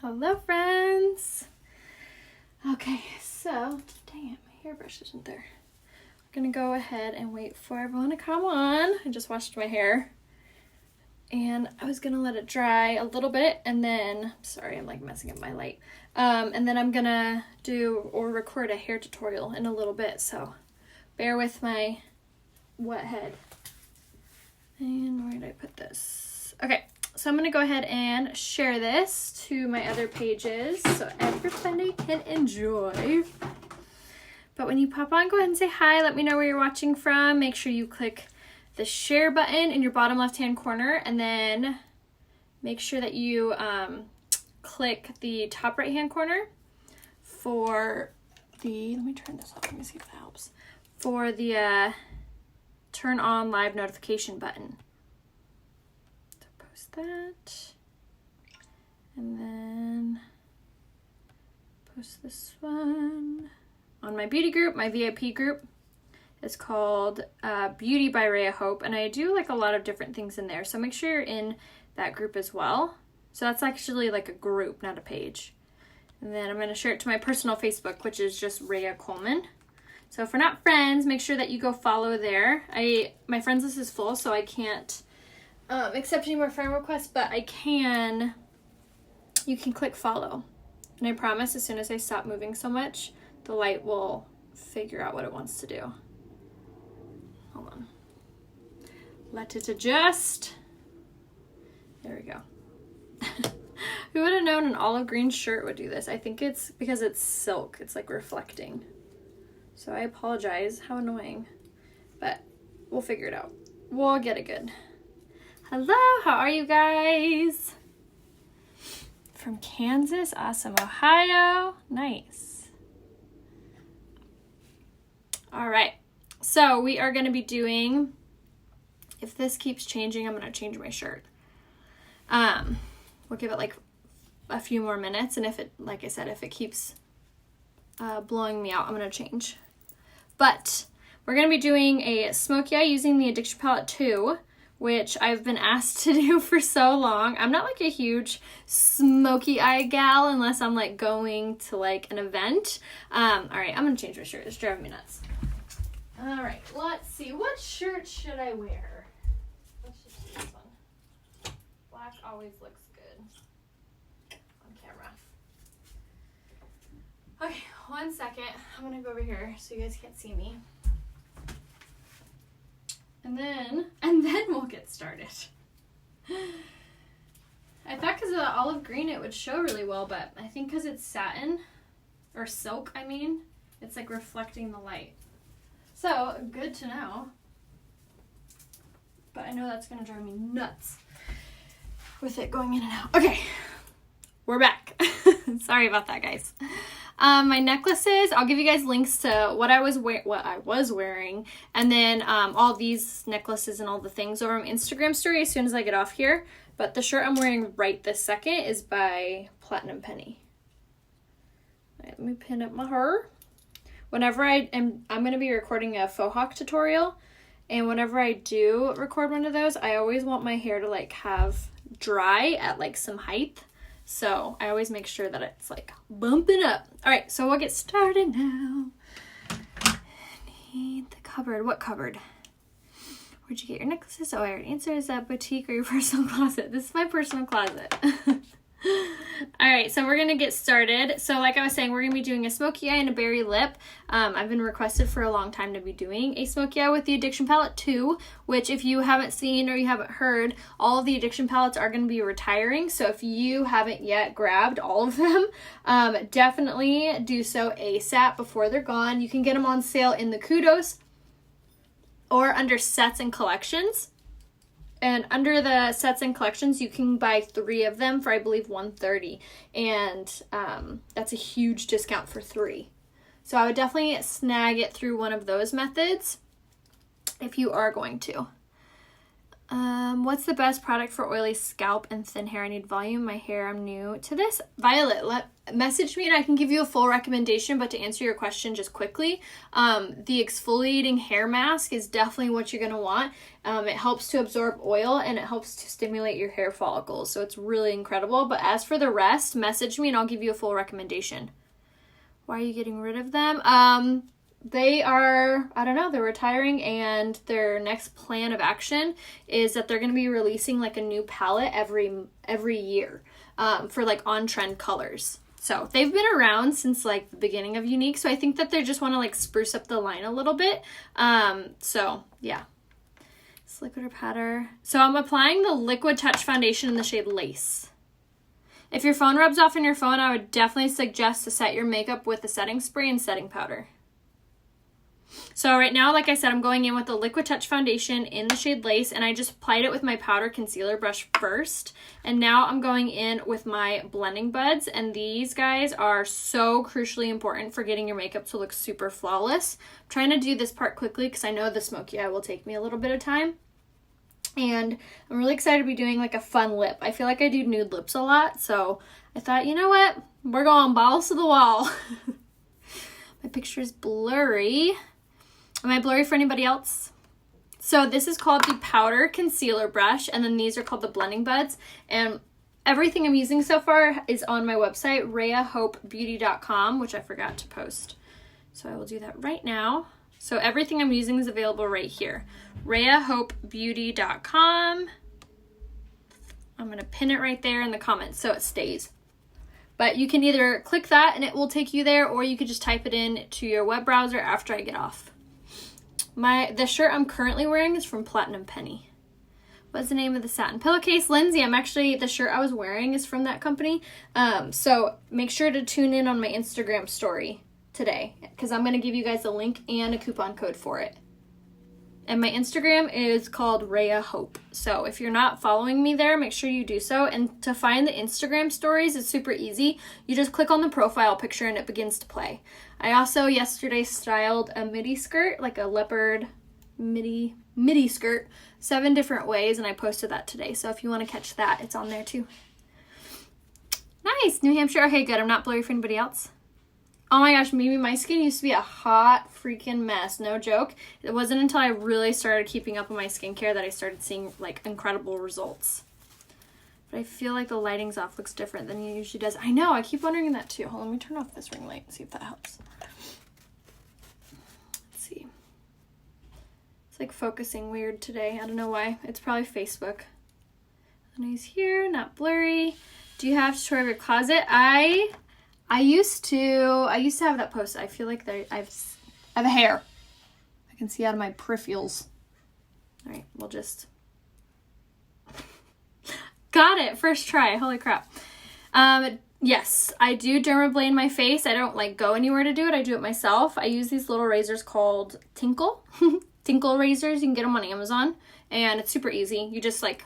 Hello friends. Okay, so dang it, my hairbrush isn't there. I'm gonna go ahead and wait for everyone to come on. I just washed my hair and I was gonna let it dry a little bit and then, sorry, I'm like messing up my light. And then I'm gonna do or record a hair tutorial in a little bit, so bear with my wet head. And where did I put this? Okay. So I'm going to go ahead and share this to my other pages so everybody can enjoy. But when you pop on, go ahead and say hi. Let me know where you're watching from. Make sure you click the share button in your bottom left-hand corner. And then make sure that you click the top right-hand corner for the, let me turn this off. Let me see if that helps. For the turn on live notification button. That, and then post this one on my beauty group. My VIP group is called Beauty by Rhea Hope, and I do like a lot of different things in there, so make sure you're in that group as well. So that's actually like a group, not a page. And then I'm going to share it to my personal Facebook, which is just Rhea Coleman. So if we're not friends, make sure that you go follow there. My friends list is full, so I can't accept any more friend requests, but you can click follow. And I promise as soon as I stop moving so much, the light will figure out what it wants to do. Hold on. Let it adjust. There we go. Who would have known an olive green shirt would do this? I think it's because it's silk. It's like reflecting. So I apologize. How annoying. But we'll figure it out. We'll get it good. Hello, how are you guys? From Kansas, awesome. Ohio, nice. All right, so we are going to be doing, if this keeps changing, I'm going to change my shirt. We'll give it like a few more minutes, and if it, like I said, if it keeps blowing me out, I'm going to change. But we're going to be doing a Smokey Eye using the Addiction Palette 2, which I've been asked to do for so long. I'm not like a huge smoky eye gal unless I'm like going to like an event. All right, I'm gonna change my shirt. It's driving me nuts. All right, let's see. What shirt should I wear? Let's just do this one. Black always looks good on camera. Okay, 1 second. I'm gonna go over here so you guys can't see me. And then we'll get started. I thought because of the olive green it would show really well, but I think because it's satin, or silk, I mean, it's like reflecting the light. So, good to know. But I know that's going to drive me nuts with it going in and out. Okay, we're back. Sorry about that, guys. My necklaces, I'll give you guys links to what I was wearing, and then all these necklaces and all the things over my Instagram story as soon as I get off here. But the shirt I'm wearing right this second is by Platinum Penny. All right, let me pin up my hair. Whenever I'm going to be recording a faux hawk tutorial, and whenever I do record one of those, I always want my hair to like have dry at like some height. So I always make sure that it's like bumping up. All right, so we'll get started now. Need the cupboard. What cupboard? Where'd you get your necklaces? Oh, I already answered. Is that boutique or your personal closet? This is my personal closet. All right, so we're going to get started. So like I was saying, we're going to be doing a smoky eye and a berry lip. I've been requested for a long time to be doing a smoky eye with the Addiction Palette 2, which if you haven't seen or you haven't heard, all of the Addiction Palettes are going to be retiring. So if you haven't yet grabbed all of them, definitely do so ASAP before they're gone. You can get them on sale in the Kudos or under sets and collections. And under the sets and collections, you can buy 3 of them for, I believe, $130. And that's a huge discount for 3. So I would definitely snag it through one of those methods if you are going to. What's the best product for oily scalp and thin hair? I need volume. My hair, I'm new to this. Violet, message me and I can give you a full recommendation, but to answer your question just quickly, the exfoliating hair mask is definitely what you're going to want. It helps to absorb oil and it helps to stimulate your hair follicles, so it's really incredible. But as for the rest, message me and I'll give you a full recommendation. Why are you getting rid of them? They are, I don't know, they're retiring, and their next plan of action is that they're going to be releasing like a new palette every year for like on-trend colors. So they've been around since like the beginning of Unique, so I think that they just want to like spruce up the line a little bit. So yeah. It's liquid or powder. So I'm applying the Liquid Touch Foundation in the shade Lace. If your phone rubs off on your phone, I would definitely suggest to set your makeup with a setting spray and setting powder. So right now, like I said, I'm going in with the Liquid Touch Foundation in the shade Lace, and I just applied it with my powder concealer brush first. And now I'm going in with my blending buds, and these guys are so crucially important for getting your makeup to look super flawless. I'm trying to do this part quickly because I know the Smokey Eye will take me a little bit of time. And I'm really excited to be doing like a fun lip. I feel like I do nude lips a lot, so I thought, you know what? We're going balls to the wall. My picture is blurry. Am I blurry for anybody else? So this is called the Powder Concealer Brush, and then these are called the Blending Buds. And everything I'm using so far is on my website, RheaHopeBeauty.com, which I forgot to post. So I will do that right now. So everything I'm using is available right here, RheaHopeBeauty.com. I'm going to pin it right there in the comments so it stays. But you can either click that and it will take you there, or you could just type it in to your web browser after I get off. The shirt I'm currently wearing is from Platinum Penny. What's the name of the satin pillowcase? Lindsay, the shirt I was wearing is from that company. So make sure to tune in on my Instagram story today, because I'm going to give you guys a link and a coupon code for it. And my Instagram is called Rhea Hope. So if you're not following me there, make sure you do so. And to find the Instagram stories, it's super easy. You just click on the profile picture and it begins to play. I also yesterday styled a midi skirt, like a leopard midi skirt, 7 different ways, and I posted that today. So if you want to catch that, it's on there too. Nice, New Hampshire. Okay, good. I'm not blurry for anybody else. Oh my gosh, maybe my skin used to be a hot freaking mess. No joke. It wasn't until I really started keeping up on my skincare that I started seeing like incredible results. But I feel like the lighting's off looks different than it usually does. I know, I keep wondering that too. Hold on, let me turn off this ring light and see if that helps. Let's see. It's like focusing weird today. I don't know why. It's probably Facebook. And he's here, not blurry. Do you have to tour of your closet? I used to have that post. I feel like I have a hair. I can see out of my peripherals. All right, we'll just... Got it, first try, holy crap. Yes, I do dermablade my face. I don't like go anywhere to do it. I do it myself. I use these little razors called Tinkle. Tinkle razors, you can get them on Amazon. And it's super easy. You just like...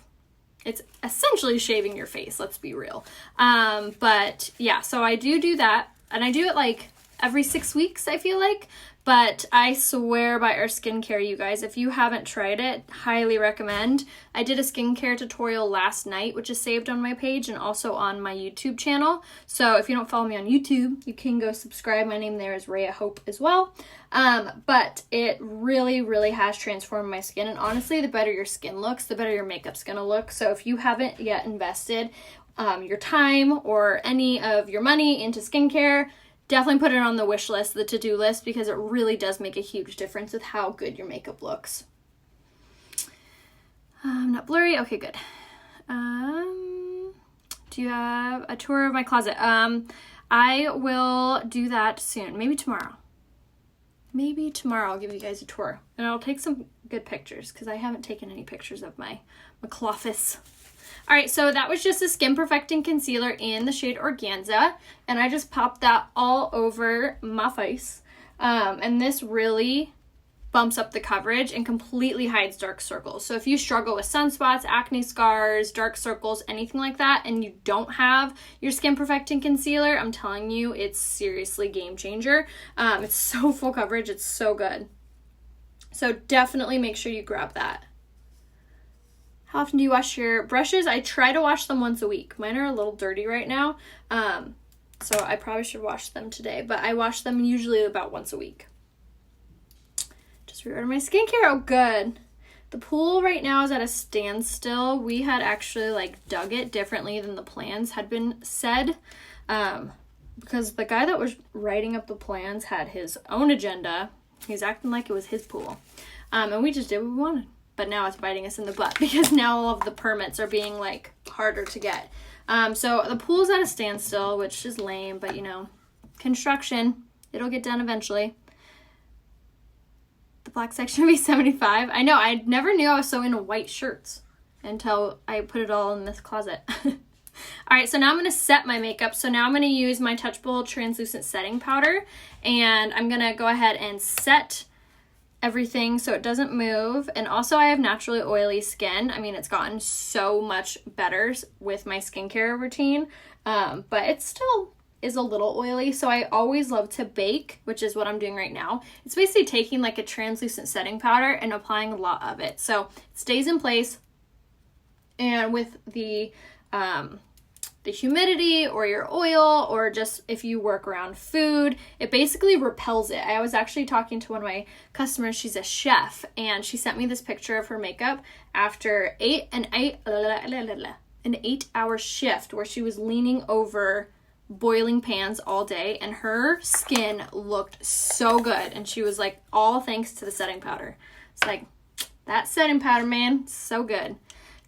It's essentially shaving your face, let's be real. But yeah, so I do that. And I do it like every 6 weeks, I feel like. But I swear by our skincare, you guys. If you haven't tried it, highly recommend. I did a skincare tutorial last night, which is saved on my page and also on my YouTube channel. So if you don't follow me on YouTube, you can go subscribe. My name there is Rhea Hope as well. But it really, really has transformed my skin. And honestly, the better your skin looks, the better your makeup's gonna look. So if you haven't yet invested your time or any of your money into skincare, definitely put it on the wish list, the to-do list, because it really does make a huge difference with how good your makeup looks. Not blurry? Okay, good. Do you have a tour of my closet? I will do that soon. Maybe tomorrow. Maybe tomorrow I'll give you guys a tour. And I'll take some good pictures, because I haven't taken any pictures of my clothis. Alright, so that was just a Skin Perfecting Concealer in the shade Organza, and I just popped that all over my face. And this really bumps up the coverage and completely hides dark circles. So if you struggle with sunspots, acne scars, dark circles, anything like that, and you don't have your Skin Perfecting Concealer, I'm telling you, it's seriously game changer. It's so full coverage, it's so good. So definitely make sure you grab that. How often do you wash your brushes? I try to wash them once a week. Mine are a little dirty right now, so I probably should wash them today, but I wash them usually about once a week. Just reordered my skincare. Oh, good. The pool right now is at a standstill. We had actually like dug it differently than the plans had been said, because the guy that was writing up the plans had his own agenda. He's acting like it was his pool, and we just did what we wanted. But now it's biting us in the butt because now all of the permits are being like harder to get. So the pool's at a standstill, which is lame, but you know, construction, it'll get done eventually. The black section will be 75. I know, I never knew I was so into white shirts until I put it all in this closet. All right, so now I'm going to set my makeup. So now I'm going to use my Touchable Translucent Setting Powder, and I'm going to go ahead and set everything so it doesn't move. And also, I have naturally oily skin. I mean, it's gotten so much better with my skincare routine, but it still is a little oily. So I always love to bake, which is what I'm doing right now. It's basically taking like a translucent setting powder and applying a lot of it, so it stays in place. And with the humidity or your oil, or just if you work around food, it basically repels it. I was actually talking to one of my customers. She's a chef, and she sent me this picture of her makeup after an 8-hour shift where she was leaning over boiling pans all day, and her skin looked so good. And she was like, all thanks to the setting powder. It's like, that setting powder, man, so good.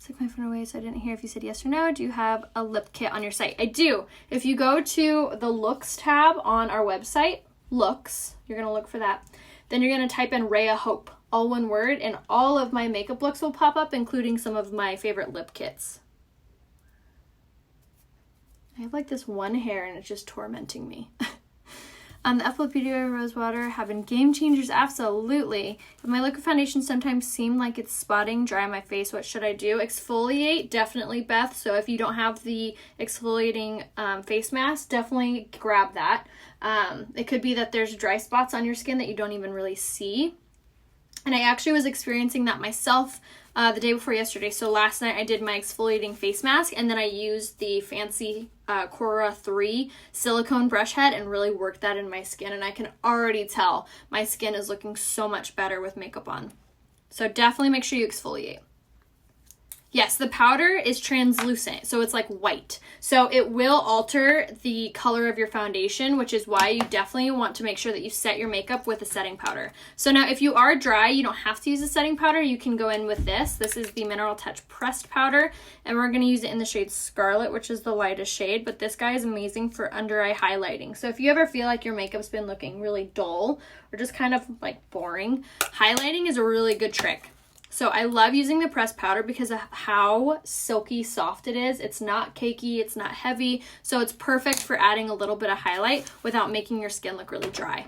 Took my phone away, so I didn't hear if you said yes or no. Do you have a lip kit on your site? I do. If you go to the looks tab on our website, looks, you're going to look for that. Then you're going to type in Rhea Hope, all one word, and all of my makeup looks will pop up, including some of my favorite lip kits. I have like this one hair and it's just tormenting me. The Effluent Beauty Rose Water have been game changers, absolutely. But my liquid foundation sometimes seem like it's spotting dry on my face. What should I do? Exfoliate, definitely, Beth. So if you don't have the exfoliating face mask, definitely grab that. It could be that there's dry spots on your skin that you don't even really see. And I actually was experiencing that myself the day before yesterday. So last night I did my exfoliating face mask, and then I used the fancy Cora 3 silicone brush head and really worked that in my skin. And I can already tell my skin is looking so much better with makeup on. So definitely make sure you exfoliate. Yes, the powder is translucent, so it's like white. So it will alter the color of your foundation, which is why you definitely want to make sure that you set your makeup with a setting powder. So now if you are dry, you don't have to use a setting powder. You can go in with this. This is the Mineral Touch Pressed Powder, and we're going to use it in the shade Scarlet, which is the lightest shade, but this guy is amazing for under eye highlighting. So if you ever feel like your makeup's been looking really dull or just kind of like boring, highlighting is a really good trick. So I love using the pressed powder because of how silky soft it is. It's not cakey, it's not heavy, so it's perfect for adding a little bit of highlight without making your skin look really dry.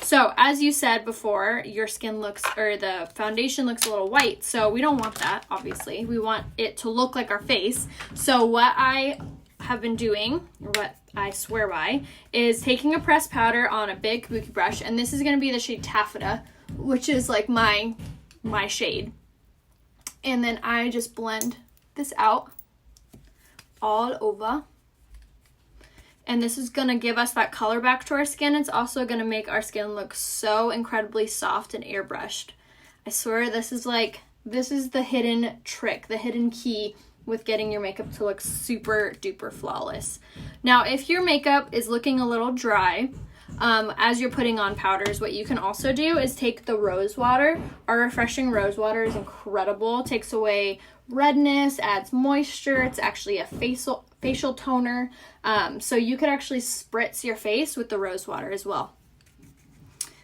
So as you said before, your skin looks, or the foundation looks a little white, so we don't want that, obviously. We want it to look like our face. So what I have been doing, or what I swear by, is taking a pressed powder on a big kabuki brush, and this is going to be the shade Taffeta, which is like my shade. And then I just blend this out all over. And this is going to give us that color back to our skin. It's also going to make our skin look so incredibly soft and airbrushed. I swear this is the hidden trick, the hidden key with getting your makeup to look super duper flawless. Now, if your makeup is looking a little dry, as you're putting on powders, what you can also do is take the rose water. Our refreshing rose water is incredible. It takes away redness, adds moisture. It's actually a facial toner. So you could actually spritz your face with the rose water as well.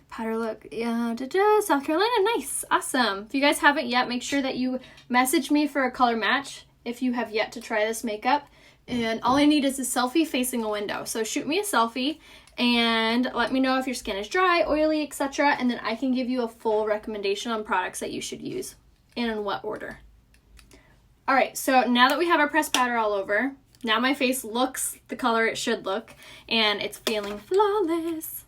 Powder look, South Carolina, nice, awesome. If you guys haven't yet, make sure that you message me for a color match if you have yet to try this makeup. And all I need is a selfie facing a window. So shoot me a selfie and let me know if your skin is dry, oily, etc. And then I can give you a full recommendation on products that you should use and in what order. All right, so now that we have our pressed powder all over, now my face looks the color it should look, and it's feeling flawless.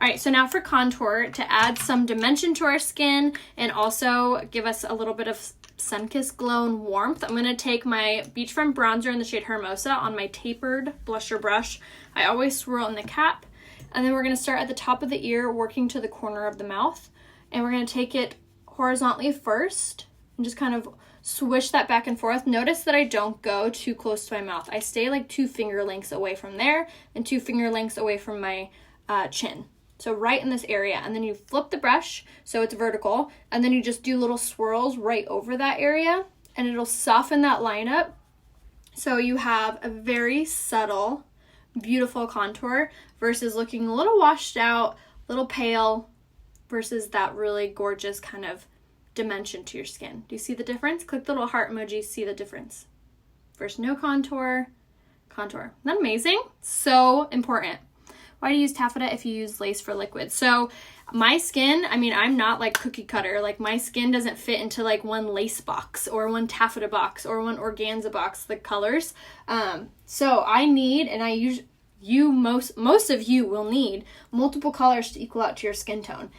All right, so now for contour, to add some dimension to our skin and also give us a little bit of sun-kissed glow and warmth, I'm going to take my Beachfront bronzer in the shade Hermosa on my tapered blusher brush. I always swirl in the cap, and then we're going to start at the top of the ear, working to the corner of the mouth, and we're going to take it horizontally first and just kind of swish that back and forth. Notice that I don't go too close to my mouth. I stay like 2 finger lengths away from there and 2 finger lengths away from my chin. So right in this area, and then you flip the brush so it's vertical, and then you just do little swirls right over that area, and it'll soften that line up. So you have a very subtle, beautiful contour versus looking a little washed out, a little pale, versus that really gorgeous kind of dimension to your skin. Do you see the difference? Click the little heart emoji, see the difference. First, no contour, contour. Isn't that amazing? So important. Why do you use taffeta if you use lace for liquid? So my skin, I mean, I'm not like cookie cutter. Like my skin doesn't fit into like one lace box or one taffeta box or one organza box, the colors. So I need, and I use, most of you will need multiple colors to equal out to your skin tone.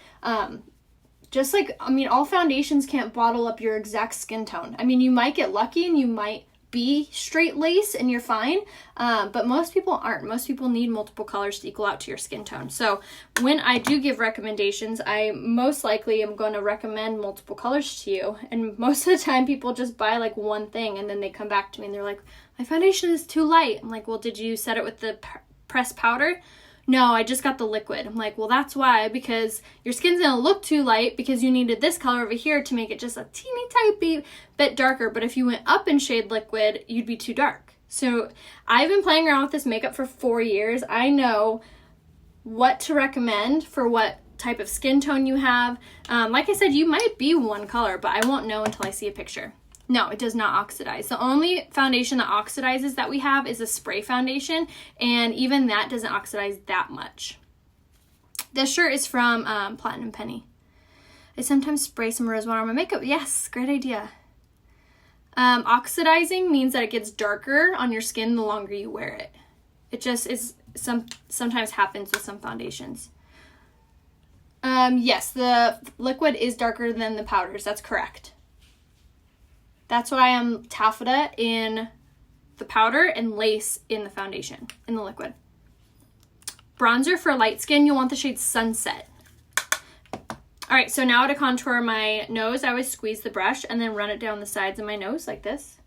Just like, I mean, all foundations can't bottle up your exact skin tone. I mean, you might get lucky and you might be straight lace and you're fine, but most people aren't. Most people need multiple colors to equal out to your skin tone. So when I do give recommendations, I most likely am going to recommend multiple colors to you, and most of the time people just buy like one thing and then they come back to me and they're like, my foundation is too light. I'm like, well, did you set it with the pressed powder? No, I just got the liquid. I'm like, well, that's why, because your skin's gonna look too light because you needed this color over here to make it just a teeny tiny bit darker. But if you went up in shade liquid, you'd be too dark. So I've been playing around with this makeup for 4 years. I know what to recommend for what type of skin tone you have. Like I said, you might be one color, but I won't know until I see a picture. No, it does not oxidize. The only foundation that oxidizes that we have is a spray foundation, and even that doesn't oxidize that much. This shirt is from Platinum Penny. I sometimes spray some rose water on my makeup. Yes, great idea. Oxidizing means that it gets darker on your skin the longer you wear it. It just is sometimes happens with some foundations. Yes, the liquid is darker than the powders. That's correct. That's why I'm taffeta in the powder and lace in the foundation, in the liquid. Bronzer for light skin, you'll want the shade Sunset. All right, so now to contour my nose, I always squeeze the brush and then run it down the sides of my nose like this.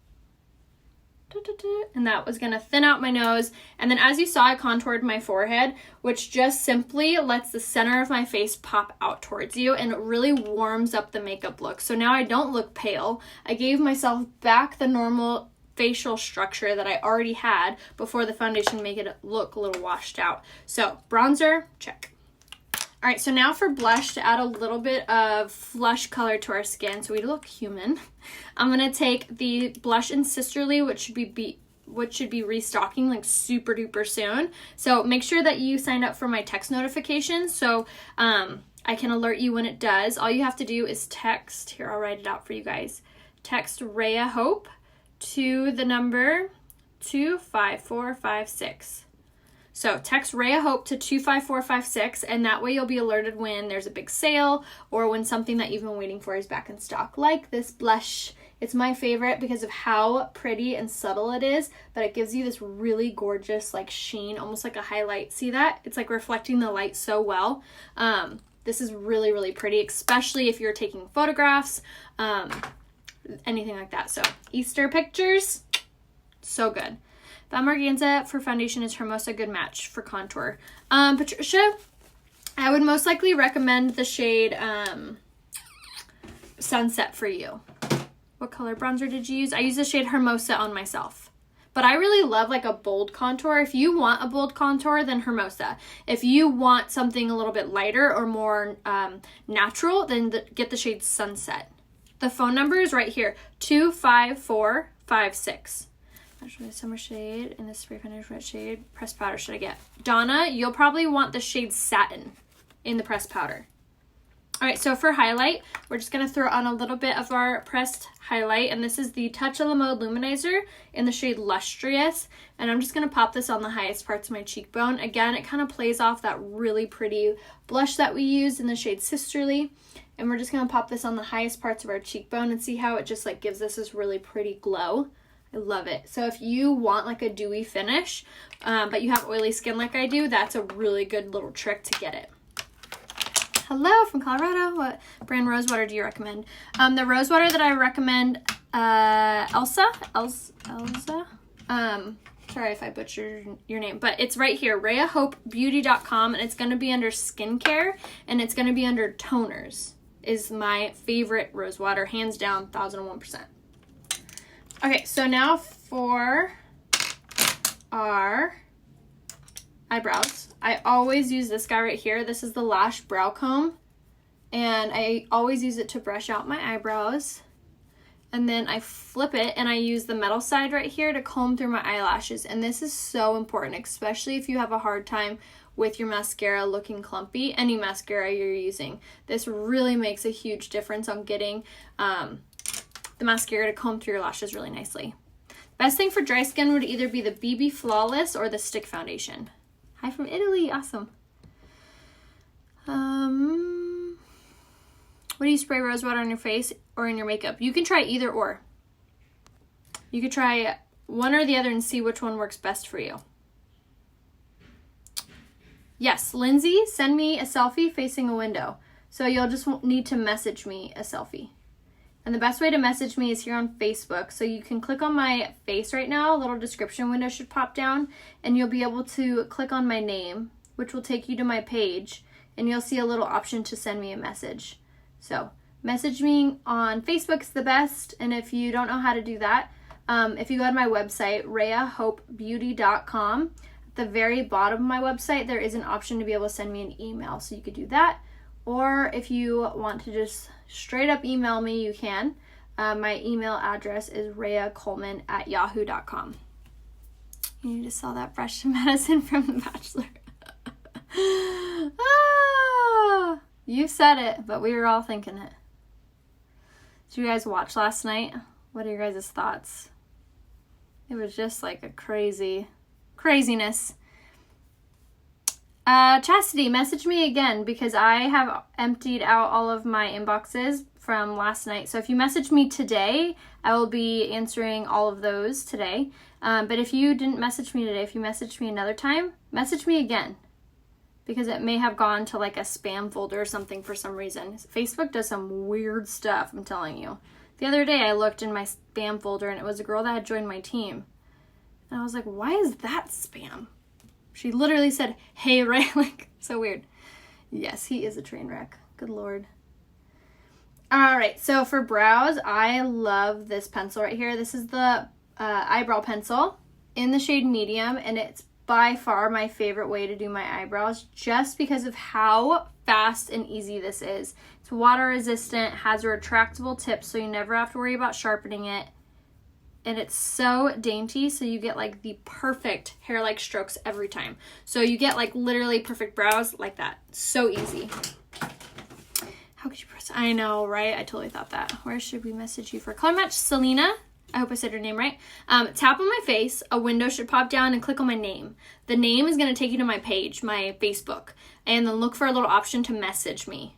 And that was gonna thin out my nose. And then as you saw, I contoured my forehead, which just simply lets the center of my face pop out towards you, and it really warms up the makeup look. So now I don't look pale. I gave myself back the normal facial structure that I already had before the foundation made it look a little washed out. So bronzer, check. All right, so now for blush, to add a little bit of flush color to our skin so we look human, I'm going to take the blush in Sisterly, which should be restocking like super duper soon. So make sure that you signed up for my text notifications so I can alert you when it does. All you have to do is text, here I'll write it out for you guys, text Rhea Hope to the number 25456. So text Rhea Hope to 25456, and that way you'll be alerted when there's a big sale or when something that you've been waiting for is back in stock, like this blush. It's my favorite because of how pretty and subtle it is, but it gives you this really gorgeous like sheen, almost like a highlight. See that? It's like reflecting the light so well. This is really, really pretty, especially if you're taking photographs, anything like that. So Easter pictures, so good. That Organza for foundation is Hermosa, good match for contour. Patricia, I would most likely recommend the shade Sunset for you. What color bronzer did you use? I used the shade Hermosa on myself. But I really love like a bold contour. If you want a bold contour, then Hermosa. If you want something a little bit lighter or more natural, then get the shade Sunset. The phone number is right here, 25456. Actually, summer shade in the spray finish, red shade, pressed powder should I get? Donna, you'll probably want the shade Satin in the pressed powder. All right, so for highlight, we're just going to throw on a little bit of our pressed highlight, and this is the Touch of the Mode Luminizer in the shade Lustrous, and I'm just going to pop this on the highest parts of my cheekbone. Again, it kind of plays off that really pretty blush that we used in the shade Sisterly, and we're just going to pop this on the highest parts of our cheekbone and see how it just like gives us this really pretty glow. I love it. So if you want like a dewy finish, but you have oily skin like I do, that's a really good little trick to get it. Hello from Colorado. What brand rose water do you recommend? The rose water that I recommend, Elsa. Sorry if I butchered your name, but it's right here, RheaHopeBeauty.com, and it's going to be under skincare, and it's going to be under toners. Is my favorite rose water, hands down, 1001%. Okay, so now for our eyebrows. I always use this guy right here. This is the Lash Brow Comb, and I always use it to brush out my eyebrows. And then I flip it, and I use the metal side right here to comb through my eyelashes. And this is so important, especially if you have a hard time with your mascara looking clumpy, any mascara you're using. This really makes a huge difference on getting the mascara to comb through your lashes really nicely. Best thing for dry skin would either be the BB Flawless or the Stick Foundation. Hi from Italy, awesome. What do you spray rose water on your face or in your makeup? You can try either or. You could try one or the other and see which one works best for you. Yes, Lindsay, send me a selfie facing a window. So you'll just need to message me a selfie. And the best way to message me is here on Facebook. So you can click on my face right now. A little description window should pop down, and you'll be able to click on my name, which will take you to my page, and you'll see a little option to send me a message. So message me on Facebook is the best. And if you don't know how to do that, if you go to my website, RheaHopeBeauty.com, at the very bottom of my website, there is an option to be able to send me an email. So you could do that. Or if you want to just straight up email me, you can. My email address is rheacoleman@yahoo.com. You just saw that fresh medicine from The Bachelor. You said it, but we were all thinking it. Did you guys watch last night? What are your guys' thoughts? It was just like a craziness. Chastity, message me again because I have emptied out all of my inboxes from last night. So if you message me today, I will be answering all of those today. But if you didn't message me today, if you messaged me another time, message me again because it may have gone to like a spam folder or something for some reason. Facebook does some weird stuff, I'm telling you. The other day I looked in my spam folder and it was a girl that had joined my team. And I was like, why is that spam? She literally said, hey, right? Like, so weird. Yes, he is a train wreck. Good Lord. All right, so for brows, I love this pencil right here. This is the eyebrow pencil in the shade medium, and it's by far my favorite way to do my eyebrows just because of how fast and easy this is. It's water resistant, has a retractable tip, so you never have to worry about sharpening it. And it's so dainty, so you get like the perfect hair-like strokes every time. So you get like literally perfect brows like that. So easy. How could you press? I know, right? I totally thought that. Where should we message you for color match? Selena, I hope I said your name right. Tap on my face, a window should pop down, and click on my name. The name is going to take you to my page, my Facebook, and then look for a little option to message me.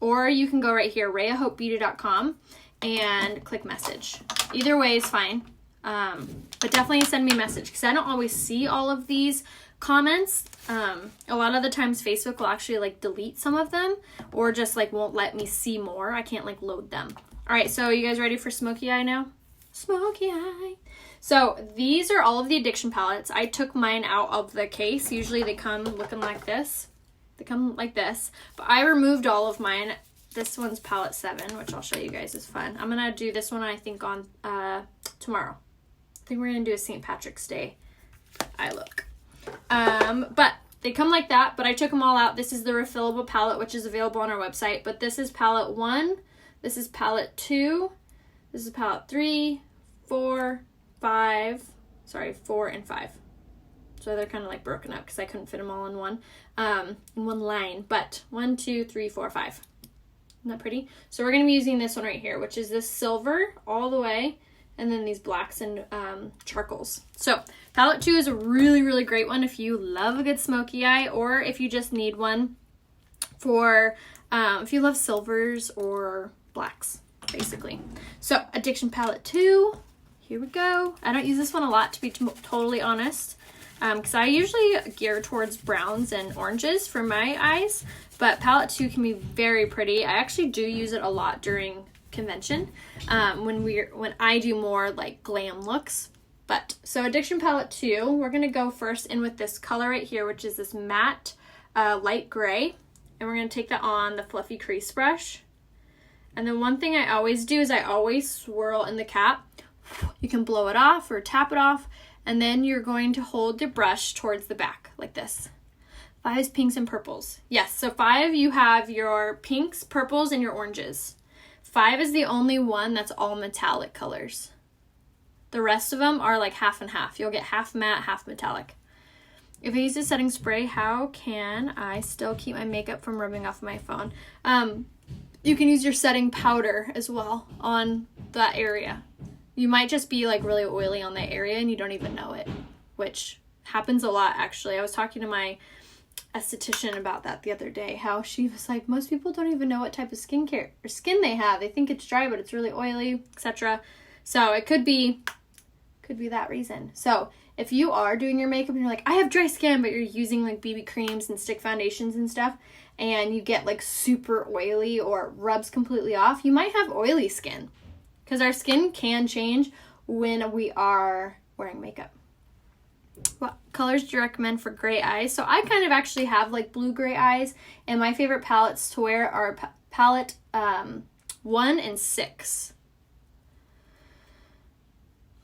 Or you can go right here, RheaHopeBeauty.com, and click message. Either way is fine. But definitely send me a message because I don't always see all of these comments. A lot of the times Facebook will actually like delete some of them or just like won't let me see more. I can't like load them. All right, so you guys ready for Smokey Eye now? Smokey Eye. So these are all of the addiction palettes. I took mine out of the case. Usually they come looking like this. They come like this, but I removed all of mine. This one's palette 7, which I'll show you guys is fun. I'm gonna do this one I think on tomorrow. I think we're gonna do a St. Patrick's Day eye look. But they come like that, but I took them all out. This is the refillable palette, which is available on our website, but this is palette 1, this is palette 2, this is palette 3, 4, 5, sorry, 4 and 5. So they're kind of like broken up because I couldn't fit them all in one line, but 1, 2, 3, 4, 5. Isn't that pretty? So we're going to be using this one right here, which is this silver all the way, and then these blacks and charcoals. So palette 2 is a really, really great one if you love a good smoky eye, or if you just need one for if you love silvers or blacks, basically. So Addiction Palette 2, here we go. I don't use this one a lot, to be totally honest, because I usually gear towards browns and oranges for my eyes, but palette 2 can be very pretty. I actually do use it a lot during convention when I do more like glam looks. But so Addiction Palette 2, we're going to go first in with this color right here, which is this matte light gray. And we're going to take that on the fluffy crease brush. And then one thing I always do is I always swirl in the cap. You can blow it off or tap it off. And then you're going to hold your brush towards the back like this. 5 is pinks and purples. Yes, so 5 you have your pinks, purples, and your oranges. 5 is the only one that's all metallic colors. The rest of them are like half and half. You'll get half matte, half metallic. If I use a setting spray, how can I still keep my makeup from rubbing off my phone? You can use your setting powder as well on that area. You might just be like really oily on that area and you don't even know it, which happens a lot actually. I was talking to my esthetician about that the other day, how she was like, most people don't even know what type of skincare or skin they have. They think it's dry, but it's really oily, etc. So it could be that reason. So if you are doing your makeup and you're like, I have dry skin, but you're using like BB creams and stick foundations and stuff, and you get like super oily or rubs completely off, you might have oily skin, because our skin can change when we are wearing makeup. What colors do you recommend for gray eyes? So I kind of actually have like blue-gray eyes, and my favorite palettes to wear are palette 1 and 6.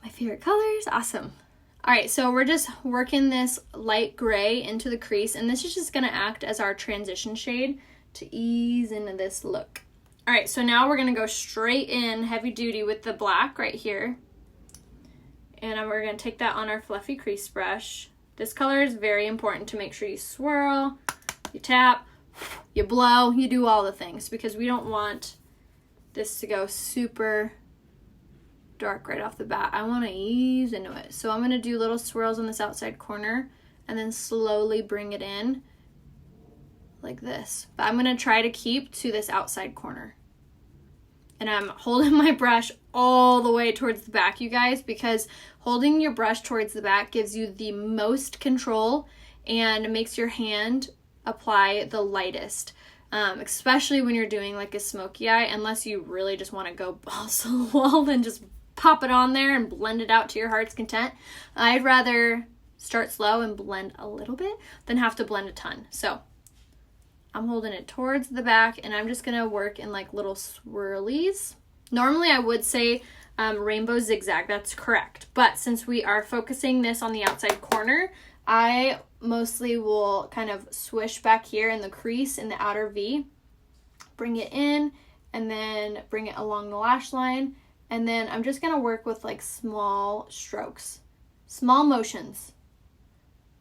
My favorite colors. Awesome. All right, so we're just working this light gray into the crease, and this is just going to act as our transition shade to ease into this look. All right, so now we're going to go straight in heavy duty with the black right here. And we're going to take that on our fluffy crease brush. This color is very important to make sure you swirl, you tap, you blow, you do all the things, because we don't want this to go super dark right off the bat. I want to ease into it. So I'm going to do little swirls on this outside corner and then slowly bring it in like this. But I'm going to try to keep to this outside corner. And I'm holding my brush all the way towards the back, you guys, because holding your brush towards the back gives you the most control and makes your hand apply the lightest. Especially when you're doing like a smoky eye, unless you really just want to go balls to the wall and just pop it on there and blend it out to your heart's content. I'd rather start slow and blend a little bit than have to blend a ton. So I'm holding it towards the back, and I'm just going to work in like little swirlies. Normally I would say rainbow zigzag, that's correct. But since we are focusing this on the outside corner, I mostly will kind of swish back here in the crease in the outer V, bring it in, and then bring it along the lash line. And then I'm just going to work with like small strokes, small motions.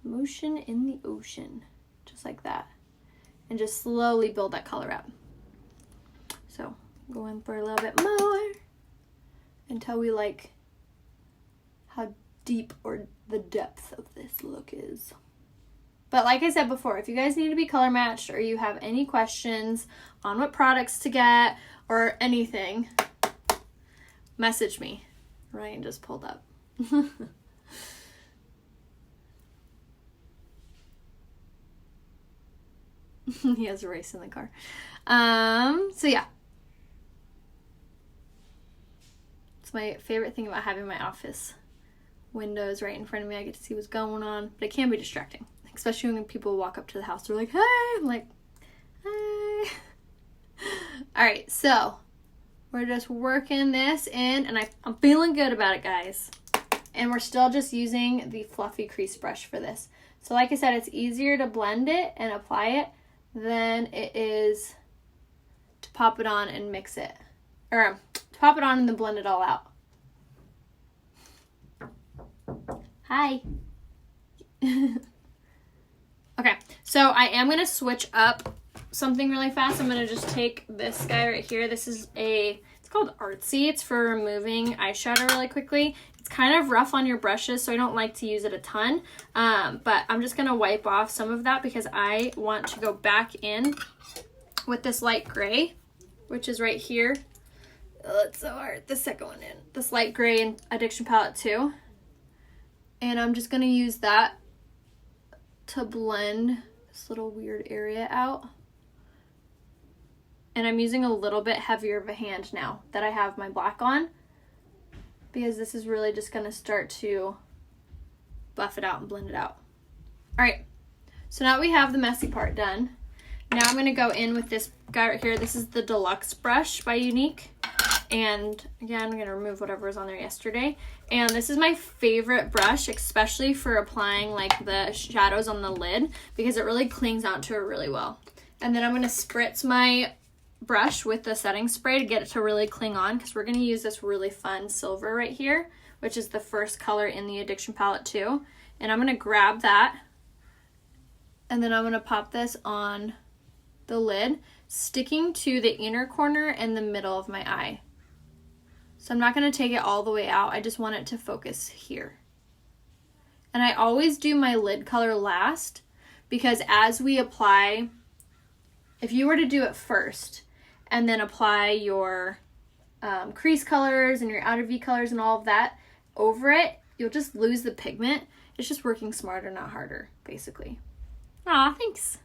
Motion in the ocean, just like that. And just slowly build that color up. So going for a little bit more until we like how deep or the depth of this look is. But like I said before, if you guys need to be color matched or you have any questions on what products to get or anything, message me. Ryan just pulled up. He has a race in the car. So yeah. It's my favorite thing about having my office windows right in front of me. I get to see what's going on, but it can be distracting, especially when people walk up to the house. They're like, hey, I'm like, hey. All right, so we're just working this in, and I'm feeling good about it, guys. And we're still just using the fluffy crease brush for this. So like I said, it's easier to blend it and apply it than it is to pop it on and mix it. Or to pop it on and then blend it all out. Hi. Okay, so I am going to switch up something really fast, I'm going to just take this guy right here. This is it's called Artsy. It's for removing eyeshadow really quickly. It's kind of rough on your brushes, so I don't like to use it a ton. But I'm just going to wipe off some of that because I want to go back in with this light gray, which is right here. Oh, it's so hard. The second one in. This light gray in Addiction Palette 2. And I'm just going to use that to blend this little weird area out. And I'm using a little bit heavier of a hand now that I have my black on, because this is really just going to start to buff it out and blend it out. All right, so now we have the messy part done. Now I'm going to go in with this guy right here. This is the Deluxe brush by Unique. And again, I'm going to remove whatever was on there yesterday. And this is my favorite brush, especially for applying like the shadows on the lid, because it really clings onto it really well. And then I'm going to spritz my brush with the setting spray to get it to really cling on, because we're going to use this really fun silver right here, which is the first color in the Addiction Palette 2. And I'm going to grab that, and then I'm going to pop this on the lid, sticking to the inner corner and the middle of my eye. So I'm not going to take it all the way out. I just want it to focus here. And I always do my lid color last, because as we apply, if you were to do it first and then apply your crease colors and your outer V colors and all of that over it, you'll just lose the pigment. It's just working smarter, not harder, basically. Aw, thanks.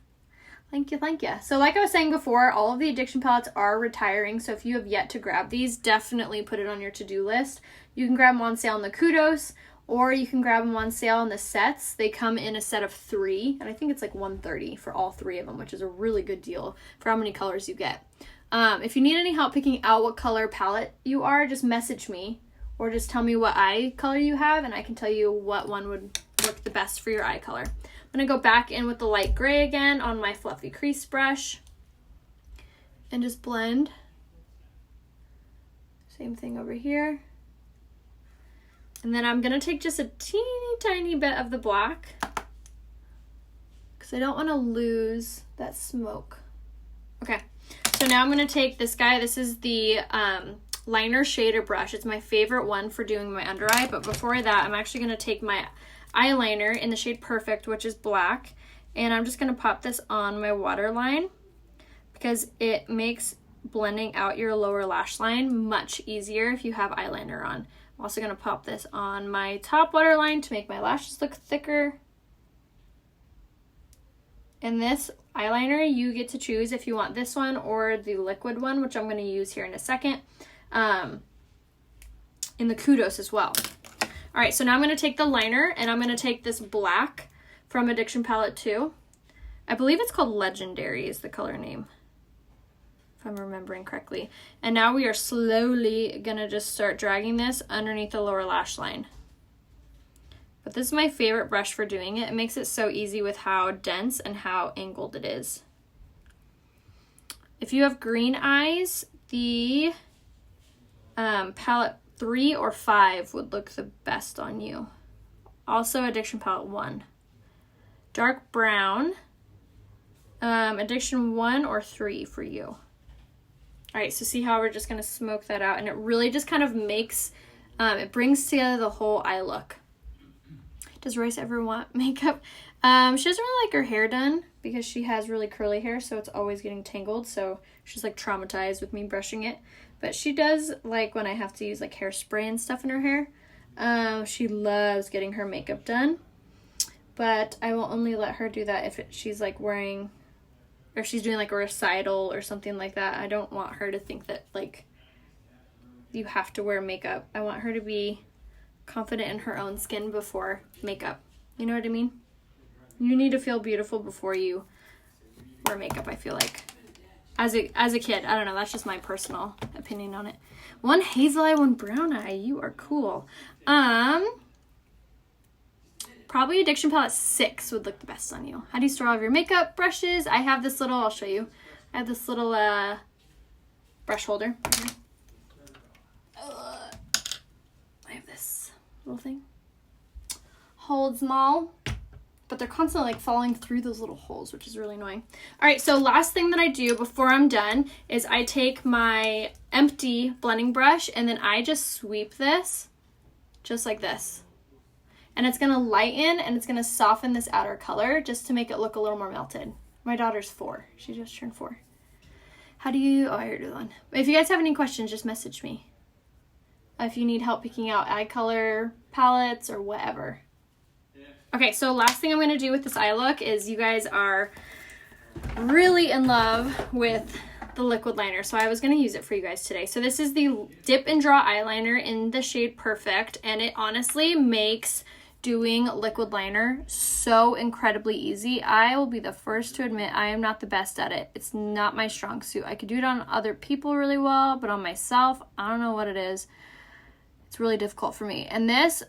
Thank you, thank you. So like I was saying before, all of the Addiction Palettes are retiring, so if you have yet to grab these, definitely put it on your to-do list. You can grab them on sale in the Kudos, or you can grab them on sale in the sets. They come in a set of 3, and I think it's like $130 for all 3 of them, which is a really good deal for how many colors you get. If you need any help picking out what color palette you are, just message me, or just tell me what eye color you have, and I can tell you what one would work the best for your eye color. I'm going to go back in with the light gray again on my fluffy crease brush and just blend. Same thing over here. And then I'm going to take just a teeny tiny bit of the black, because I don't want to lose that smoke. Okay, so now I'm going to take this guy. This is the liner shader brush. It's my favorite one for doing my under eye, but before that, I'm actually going to take my eyeliner in the shade Perfect, which is black, and I'm just going to pop this on my waterline, because it makes blending out your lower lash line much easier if you have eyeliner on. I'm also going to pop this on my top waterline to make my lashes look thicker. And this eyeliner, you get to choose if you want this one or the liquid one, which I'm going to use here in a second, in the Kudos as well. All right, so now I'm going to take the liner, and I'm going to take this black from Addiction Palette 2. I believe it's called Legendary is the color name, if I'm remembering correctly. And now we are slowly going to just start dragging this underneath the lower lash line. But this is my favorite brush for doing it. It makes it so easy with how dense and how angled it is. If you have green eyes, the palette 3 or 5 would look the best on you. Also Addiction Palette 1. Dark brown, Addiction 1 or 3 for you. All right, so see how we're just gonna smoke that out, and it really just kind of makes, it brings together the whole eye look. Does Royce ever want makeup? She doesn't really like her hair done because she has really curly hair, so it's always getting tangled, so she's like traumatized with me brushing it. But she does like when I have to use like hairspray and stuff in her hair. She loves getting her makeup done, but I will only let her do that if she's like wearing, or she's doing like a recital or something like that. I don't want her to think that like you have to wear makeup. I want her to be confident in her own skin before makeup. You know what I mean? You need to feel beautiful before you wear makeup, I feel like. As a kid, I don't know, that's just my personal opinion on it. One hazel eye, one brown eye. You are cool. Probably Addiction Palette 6 would look the best on you. How do you store all of your makeup brushes? I have this little, I'll show you. I have this little brush holder. I have this little thing. Holds them all. but they're constantly like falling through those little holes, which is really annoying. All right, so last thing that I do before I'm done is I take my empty blending brush and then I just sweep this just like this. And it's gonna lighten and it's gonna soften this outer color just to make it look a little more melted. My daughter's 4. She just turned 4. How do you, oh, I heard it on. If you guys have any questions, just message me. If you need help picking out eye color palettes or whatever. Okay, so last thing I'm going to do with this eye look is you guys are really in love with the liquid liner, so I was going to use it for you guys today. So this is the Dip and Draw eyeliner in the shade Perfect, and it honestly makes doing liquid liner so incredibly easy. I will be the first to admit I am not the best at it. It's not my strong suit. I could do it on other people really well, but on myself, I don't know what it is. It's really difficult for me. And this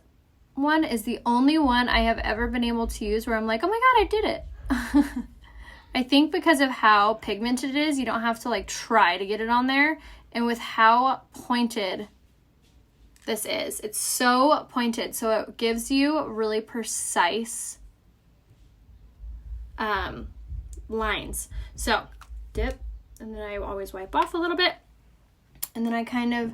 one is the only one I have ever been able to use where I'm like, oh my god, I did it. I think because of how pigmented it is, you don't have to like try to get it on there. And with how pointed this is, it's so pointed, so it gives you really precise lines. So dip, and then I always wipe off a little bit, and then I kind of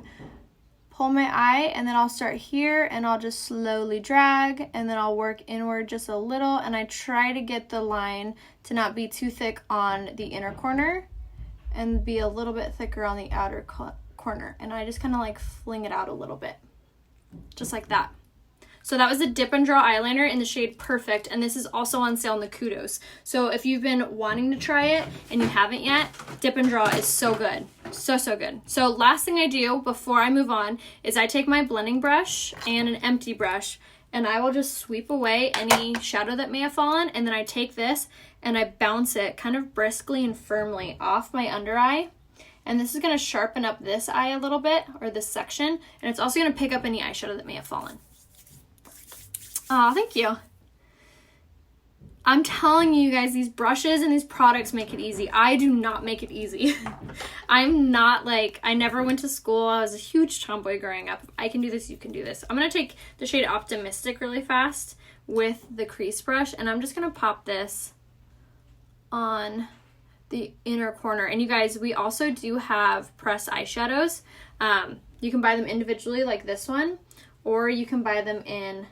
pull my eye, and then I'll start here and I'll just slowly drag, and then I'll work inward just a little, and I try to get the line to not be too thick on the inner corner and be a little bit thicker on the outer corner, and I just kind of like fling it out a little bit just like that. So that was the Dip and Draw eyeliner in the shade Perfect, and this is also on sale in the Kudos. So if you've been wanting to try it and you haven't yet, Dip and Draw is so good. So good. So last thing I do before I move on is I take my blending brush and an empty brush, and I will just sweep away any shadow that may have fallen, and then I take this and I bounce it kind of briskly and firmly off my under eye. And this is going to sharpen up this eye a little bit, or this section, and it's also going to pick up any eyeshadow that may have fallen. Oh, thank you. I'm telling you guys, these brushes and these products make it easy. I do not make it easy. I'm not like, I never went to school. I was a huge tomboy growing up. If I can do this, you can do this. I'm going to take the shade Optimistic really fast with the crease brush, and I'm just going to pop this on the inner corner. And you guys, we also do have pressed eyeshadows. You can buy them individually like this one, or you can buy them in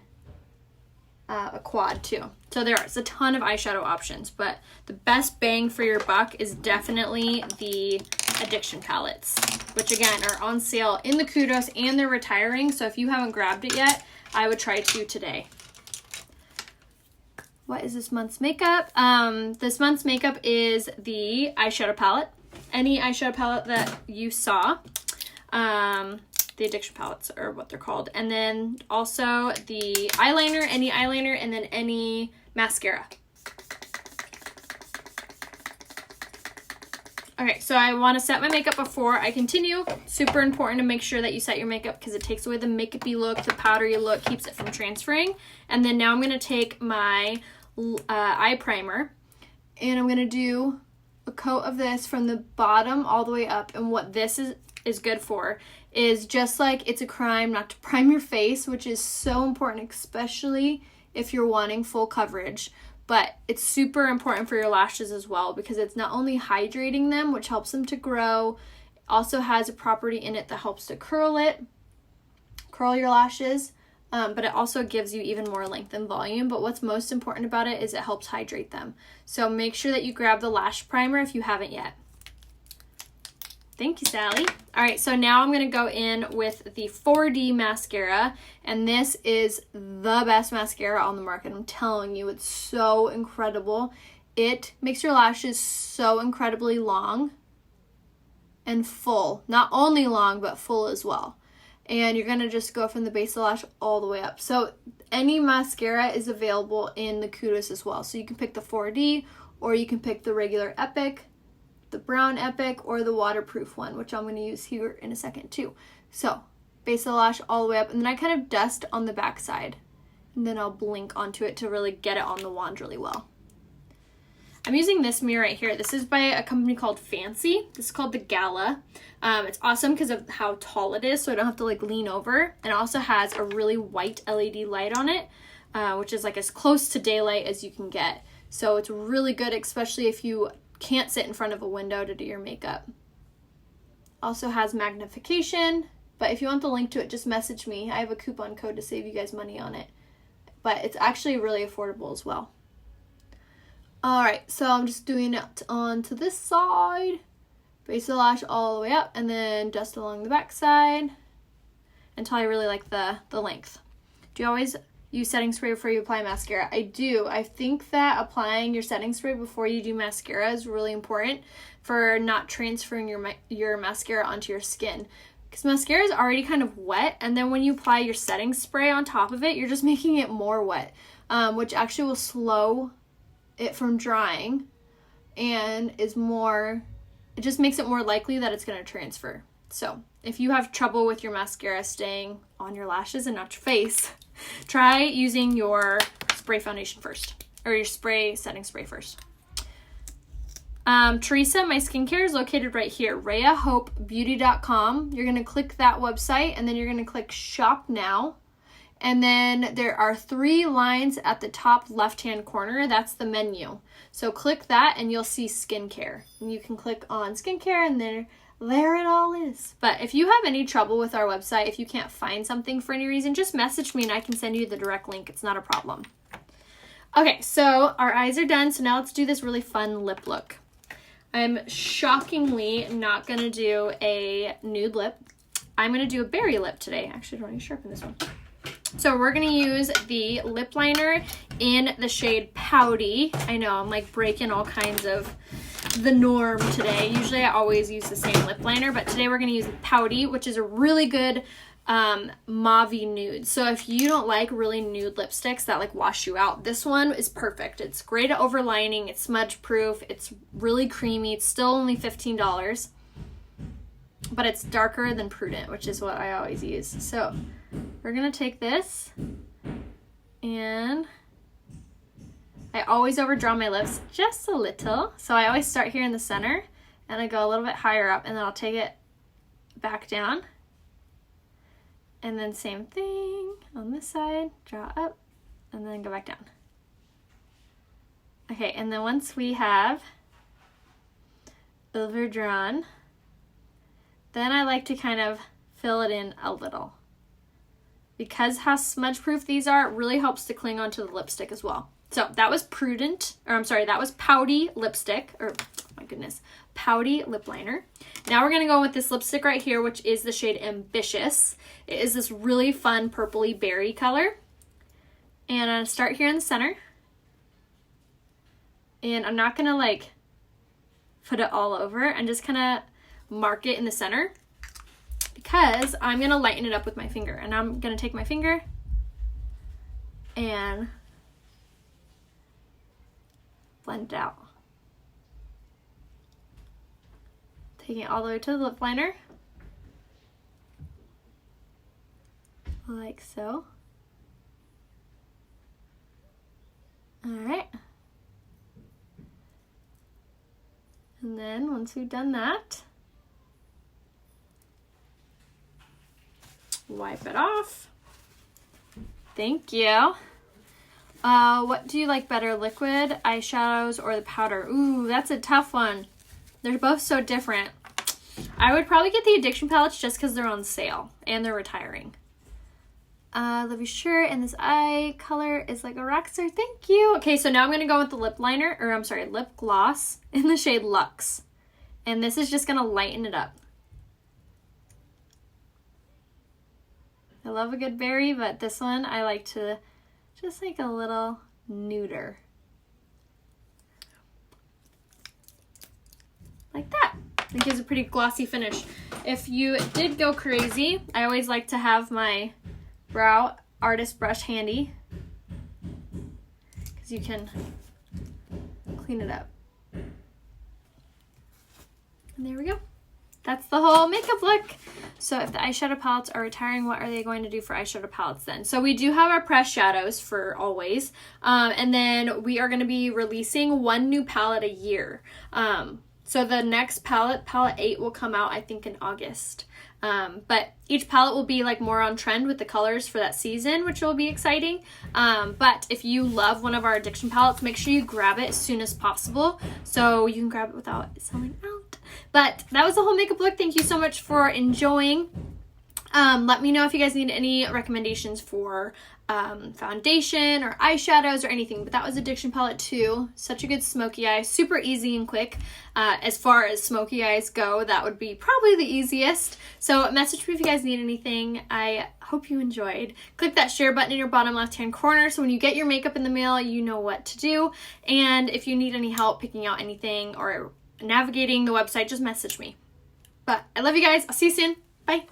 a quad too. So there's a ton of eyeshadow options, but the best bang for your buck is definitely the Addiction palettes, which again are on sale in the Kudos, and they're retiring. So if you haven't grabbed it yet, I would try to today. What is this month's makeup? This month's makeup is the eyeshadow palette. Any eyeshadow palette that you saw. The Addiction palettes are what they're called. And then also the eyeliner, any eyeliner, and then any mascara. Okay, so I want to set my makeup before I continue. Super important to make sure that you set your makeup because it takes away the makeup-y look, the powdery look, keeps it from transferring. And then now I'm going to take my eye primer, and I'm going to do a coat of this from the bottom all the way up. And what this is good for is just like It's a Crime not to prime your face, which is so important, especially if you're wanting full coverage. But it's super important for your lashes as well, because it's not only hydrating them, which helps them to grow, it also has a property in it that helps to curl your lashes, but it also gives you even more length and volume. But what's most important about it is it helps hydrate them. So make sure that you grab the lash primer if you haven't yet. Thank you, Sally. All right, so now I'm going to go in with the 4D mascara, and this is the best mascara on the market. I'm telling you, it's so incredible. It makes your lashes so incredibly long and full. Not only long, but full as well. And you're going to just go from the base of the lash all the way up. So any mascara is available in the Kudos as well. So you can pick the 4D, or you can pick the regular Epic, the brown Epic, or the waterproof one, which I'm going to use here in a second too. So base of the lash all the way up, and then I kind of dust on the back side, and then I'll blink onto it to really get it on the wand really well. I'm using this mirror right here. This is by a company called Fancy. This is called the Gala. It's awesome because of how tall it is, so I don't have to like lean over, and it also has a really white LED light on it. which is like as close to daylight as you can get. So it's really good, especially if you can't sit in front of a window to do your makeup. Also has magnification, but if you want the link to it, just message me. I have a coupon code to save you guys money on it. But it's actually really affordable as well. Alright, so I'm just doing it onto this side. Base the lash all the way up, and then just along the back side until I really like the length. Do you always use setting spray before you apply mascara? I do. I think that applying your setting spray before you do mascara is really important for not transferring your mascara onto your skin. Because mascara is already kind of wet, and then when you apply your setting spray on top of it, you're just making it more wet, which actually will slow it from drying and it just makes it more likely that it's going to transfer. So if you have trouble with your mascara staying on your lashes and not your face, try using your spray foundation first, or your setting spray first. Teresa, my skincare is located right here, RheaHopeBeauty.com. You're going to click that website, and then you're going to click Shop Now. And then there are 3 lines at the top left-hand corner. That's the menu. So click that, and you'll see skincare. And you can click on skincare, and there it all is. But if you have any trouble with our website, if you can't find something for any reason, just message me, and I can send you the direct link. It's not a problem. Okay, so our eyes are done. So now let's do this really fun lip look. I'm shockingly not going to do a nude lip. I'm going to do a berry lip today. Actually, I don't need to sharpen this one. So we're going to use the lip liner in the shade Pouty. I know, I'm like breaking all kinds of the norm today. Usually I always use the same lip liner, but today we're going to use Pouty, which is a really good mauve-y nude. So if you don't like really nude lipsticks that like wash you out, this one is perfect. It's great at overlining. It's smudge proof. It's really creamy. It's still only $15, but it's darker than Prudent, which is what I always use. So we're gonna take this, and I always overdraw my lips just a little. So I always start here in the center, and I go a little bit higher up, and then I'll take it back down. And then same thing on this side, draw up, and then go back down. Okay, and then once we have overdrawn, then I like to kind of fill it in a little. Because how smudge proof these are, it really helps to cling onto the lipstick as well. So that was that was Pouty lipstick, or my goodness, Pouty lip liner. Now we're gonna go with this lipstick right here, which is the shade Ambitious. It is this really fun purpley berry color. And I'm gonna start here in the center. And I'm not gonna like put it all over. I'm just gonna mark it in the center because I'm gonna lighten it up with my finger. And I'm gonna take my finger and blend it out. Taking it all the way to the lip liner. Like so. Alright. And then once we've done that, wipe it off. Thank you. What do you like better, liquid eyeshadows or the powder? Ooh, that's a tough one. They're both so different. I would probably get the Addiction palettes just because they're on sale and they're retiring. Love your shirt, and this eye color is like a rock star. Thank you. Okay, so now I'm going to go with the lip liner, or I'm sorry, lip gloss in the shade Luxe. And this is just going to lighten it up. I love a good berry, but this one I like to just like a little nuder. Like that. It gives a pretty glossy finish. If you did go crazy, I always like to have my brow artist brush handy because you can clean it up. And there we go. That's the whole makeup look. So if the eyeshadow palettes are retiring, what are they going to do for eyeshadow palettes then? So we do have our pressed shadows for always. And then we are going to be releasing one new palette a year. So the next palette 8, will come out, I think, in August. But each palette will be like more on trend with the colors for that season, which will be exciting. But if you love one of our addiction palettes, make sure you grab it as soon as possible so you can grab it without it selling out. But that was the whole makeup look. Thank you so much for enjoying. Let me know if you guys need any recommendations for foundation or eyeshadows or anything, but that was Addiction Palette 2. Such a good smoky eye, super easy and quick. As far as smoky eyes go, that would be probably the easiest. So message me if you guys need anything. I hope you enjoyed. Click that share button in your bottom left hand corner so when you get your makeup in the mail, you know what to do. And if you need any help picking out anything or navigating the website, just message me. But I love you guys. I'll see you soon. Bye.